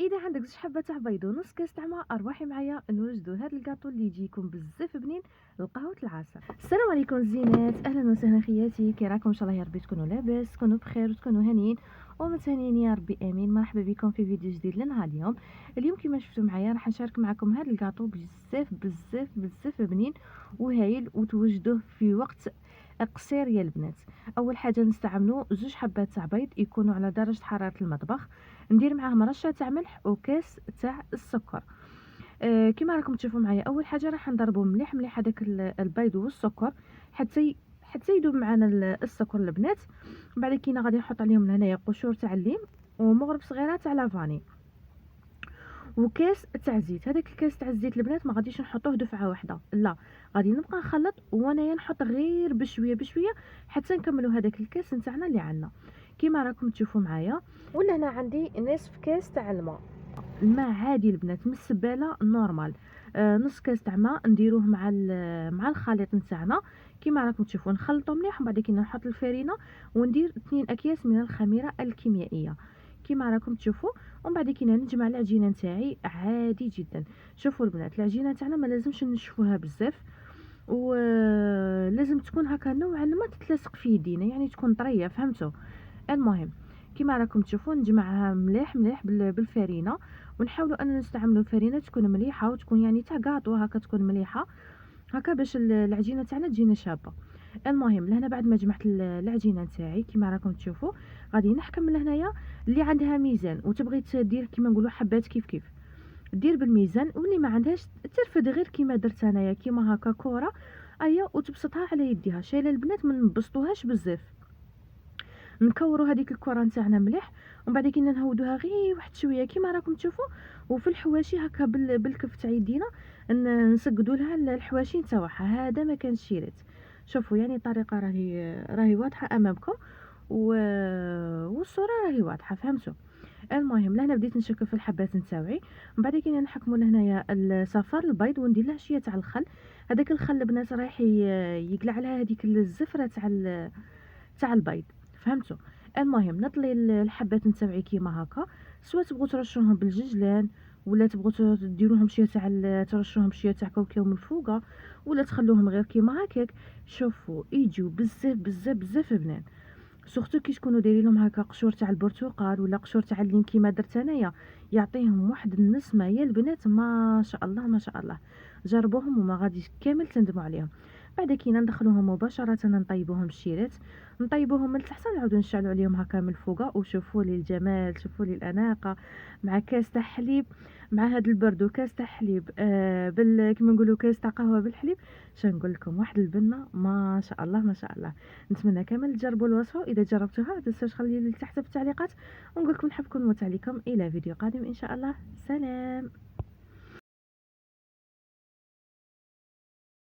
إذا عندك زوج حبات تاع بيض ونص كاس تاع ماء، ارواحي معايا نوجدوا هذا الكاطو اللي يجيكم بزاف بنين لقهوه العصر. السلام عليكم الزينات، اهلا وسهلا خياتي، كي راكم؟ ان شاء الله يا ربي تكونوا لاباس، تكونوا بخير وتكونوا هانيين ومتهنيين يا ربي امين. مرحبا بكم في فيديو جديد لنا اليوم كما شفتوا معايا راح نشارك معكم هذا الكاطو بزاف بزاف بزاف بنين وهايل وتوجدوه في وقت قصير يا البنات. اول حاجه نستعملوا زوج حبات تاع بيض يكونوا على درجه حراره المطبخ، ندير معاهم رشه تاع ملح وكاس تاع السكر. كما راكم تشوفوا معايا اول حاجه راح نضربوا مليح مليح هذاك البيض والسكر حتى يذوب معنا السكر البنات. بعد كينا غادي نحط عليهم هنايا قشور تاع الليم ومغرب صغيره تاع لافاني وكاس تاع زيت. هذاك الكاس تاع الزيت البنات ما غاديش نحطوه دفعه واحده، لا غادي نبقى نخلط وانايا نحط غير بشويه بشويه حتى نكملوا هذاك الكاس نتاعنا اللي عندنا. كما راكم تشوفوا معايا ولا هنا عندي نصف كاس تاع الماء عادي البنات من السباله نورمال. نص كاس تاع ماء نديروه مع الخليط نتاعنا. كما راكم تشوفوا نخلطوا مليح، ومن بعد كي نحط الفرينه وندير 2 اكياس من الخميره الكيميائيه كما راكم تشوفوا. ومن بعد كي نجمع العجينه نتاعي عادي جدا. شوفوا البنات العجينه تاعنا ما لازمش نشفوها بزاف، ولازم تكون هكا نوعا ما تتلصق في يدينا، يعني تكون طريه، فهمتوا؟ المهم كما راكم تشوفوا نجمعها مليح مليح بالفرينه، ونحاولوا ان نستعملوا فرينه تكون مليحه وتكون يعني تاع كاطو هكا تكون مليحه هكا باش العجينه تاعنا تجينا شابه. المهم لهنا بعد ما جمعت العجينه تاعي كما راكم تشوفوا غادي نحكم لهنايا. اللي عندها ميزان وتبغي تدير كما نقولوا حبات كيف كيف دير بالميزان، واللي ما عندهاش ترفد غير كما درت انايا كما هكا كوره ايا وتبسطها على يديها. شايله البنات ما نبسطوهاش بزاف، نكوروا هذيك الكره نتاعنا مليح ومن بعد كي نهودوها غير واحد شويه كما راكم تشوفوا. وفي الحواشي هكا بالكف تاع يدينا نسقدوا لها الحواشي نتاعها. هذا ما كانش شيرات. شوفوا يعني الطريقه راهي واضحه امامكم والصوره راهي واضحه، فهمتوا؟ المهم لهنا بديت نشكل في الحبات نتاوعي. من بعد كي نحكموا لهنايا الصفار البيض وندير له شويه تاع الخل. هذاك الخل البنات رايح يقلع لها هذيك الزفره تاع البيض، فهمتوا؟ المهم نطلي الحبات نتاوعي كيما هكا، سواء تبغوا ترشوهم بالججلان ولا تبغوا ديروهم شويه ترشوهم شويه تاع كاوكاو من فوقه، ولا تخلوهم غير كيما هكاك. شوفوا يجيو بزاف بزاف بزاف بنان، سورتو كي تكونوا دايرين لهم هكا قشور تاع البرتقال ولا قشور تاع الليم كيما درت انايا، يعطيهم واحد النسمه يا البنات ما شاء الله ما شاء الله. جربوهم وما غاديش كامل تندموا عليهم. بعد كي ندخلوهم مباشره نطيبوهم بالشيرات، نطيبوهم من التحت نعاودو نشعلوا عليهم هكا من الفوق. وشوفوا لي الجمال، شوفوا لي الاناقه، مع كاس تاع حليب، مع هاد البرد وكاس تاع حليب كيما نقولوا كاس تاع قهوه بالحليب. نقول لكم واحد البنه ما شاء الله ما شاء الله. نتمنى كامل تجربوا الوصفه، واذا جربتوها ما تنساوش خليوا لي تحت في التعليقات، ونقول لكم نحبكم ونموت عليكم. الى فيديو قادم ان شاء الله، سلام.